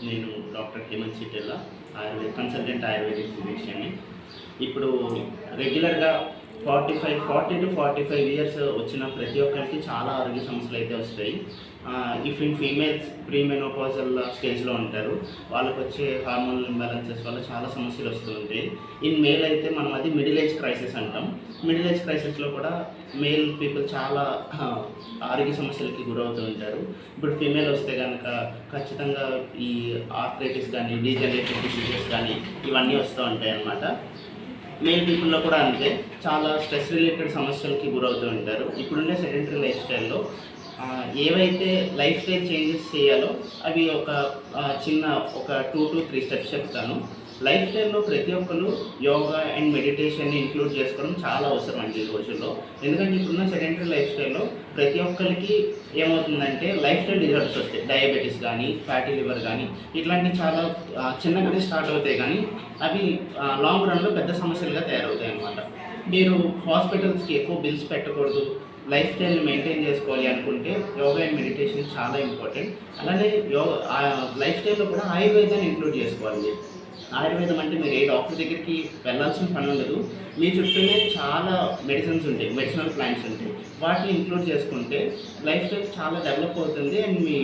నేను doctor Hemant చిట్టెల్లా, consultant ayurvedic ఫిజిషియన్ని. ఇప్పుడు రెగ్యులర్గా 40 to 45 ఇయర్స్ వచ్చిన ప్రతి ఒక్కరికి చాలా ఆరోగ్య సమస్యలు అయితే వస్తాయి. ఇఫ్ ఇన్ ఫీమేల్స్ ప్రీమెనోపాజల్ స్టేజ్లో ఉంటారు, వాళ్ళకి వచ్చే హార్మోనల్ ఇంబ్యాలెన్సెస్ వల్ల చాలా సమస్యలు వస్తూ ఉంటాయి. ఇన్ మేల్ అయితే మనం అది మిడిల్ ఏజ్ క్రైసిస్ అంటాం. మిడిల్ ఏజ్ క్రైసిస్లో కూడా మేల్ పీపుల్ చాలా ఆరోగ్య సమస్యలకి గురవుతూ ఉంటారు. ఇప్పుడు ఫీమేల్ వస్తే కనుక ఖచ్చితంగా ఈ ఆర్థరైటిస్ కానీ, డీజనరేటివ్ డిసీజెస్ కానీ ఇవన్నీ వస్తూ ఉంటాయి అన్నమాట. మెయిల్ పీపుల్లో కూడా అంతే, చాలా స్ట్రెస్ రిలేటెడ్ సమస్యలకి గురవుతూ ఉంటారు. ఇప్పుడుండే సెడెంటరీ లైఫ్ స్టైల్లో ఏవైతే లైఫ్ స్టైల్ చేంజెస్ చేయాలో అవి చిన్న 2 to 3 స్టెప్స్ చెప్తాను. లైఫ్ స్టైల్లో ప్రతి ఒక్కరు యోగా అండ్ మెడిటేషన్ని ఇంక్లూడ్ చేసుకోవడం చాలా అవసరం అండి ఈ రోజుల్లో. ఎందుకంటే ఇప్పుడున్న సెడెంటరీ లైఫ్ స్టైల్లో ప్రతి ఒక్కరికి ఏమవుతుందంటే లైఫ్ స్టైల్ డిజార్డర్స్ వస్తాయి. డయాబెటీస్ కానీ, ఫ్యాటీ లివర్ కానీ ఇట్లాంటివి చాలా చిన్నగానే స్టార్ట్ అవుతాయి, కానీ అవి లాంగ్ రన్లో పెద్ద సమస్యలుగా తయారవుతాయి అన్నమాట. మీరు హాస్పిటల్స్కి ఎక్కువ బిల్స్ పెట్టకూడదు, లైఫ్ స్టైల్ని మెయింటైన్ చేసుకోవాలి అనుకుంటే యోగా అండ్ మెడిటేషన్ చాలా ఇంపార్టెంట్. అలానే లైఫ్ స్టైల్లో కూడా ఆయుర్వేదాన్ని ఇంక్లూడ్ చేసుకోవాలి. ఆయుర్వేదం అంటే మీరు ఏ డాక్టర్ దగ్గరికి వెళ్ళాల్సిన పని ఉండదు. మీ చుట్టూనే చాలా మెడిసిన్స్ ఉంటాయి, మెడిసినల్ ప్లాంట్స్ ఉంటాయి. వాటిని ఇంక్లూడ్ చేసుకుంటే లైఫ్ స్టైల్ చాలా డెవలప్ అవుతుంది అండ్ మీ